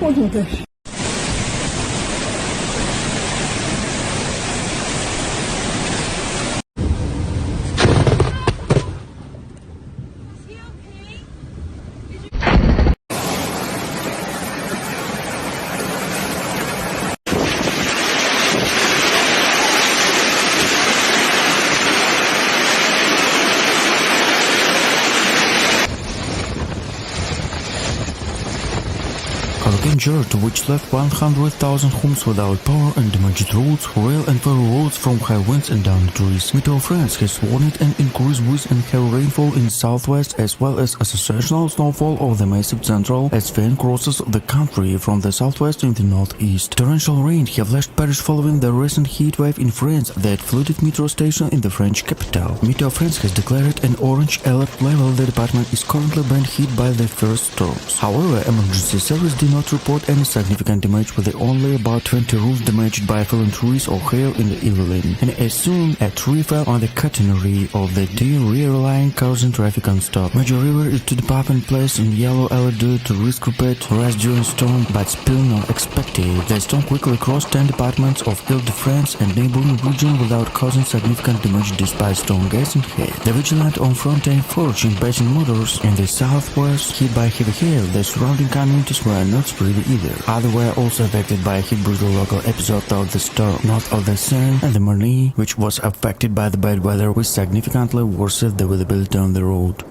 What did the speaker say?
conjuntas. Hurricane Gerard, which left 100,000 homes without power and damaged roads, rail and ferry roads from high winds and downed trees. Météo France has warned an increased wind and heavy rainfall in southwest as well as a sensational snowfall over the Maciço Central as fan crosses the country from the southwest in the northeast. Torrential rain have lashed Paris following the recent heat wave in France that flooded metro station in the French capital. Météo France has declared an orange alert level. The department is currently being hit by the first storms. However, emergency service did not report any significant damage, with only about 20 roofs damaged by fallen trees or hail in the evening. And as soon a tree fell on the catenary of the rear line, causing traffic unstopped. Major river is to department placed in yellow alert due to risk report rise during storm, but spill not expected. The storm quickly crossed 10 departments of Ile-de-France and neighboring region without causing significant damage despite strong gas and hail. The vigilant on Frontier Forge in Basin Motors in the southwest hit by heavy hail. The surrounding communities were not spread either. Others were also affected by a hit brutal local episode throughout the storm. North of the Seine and the Marne, which was affected by the bad weather, which significantly worsened the visibility on the road.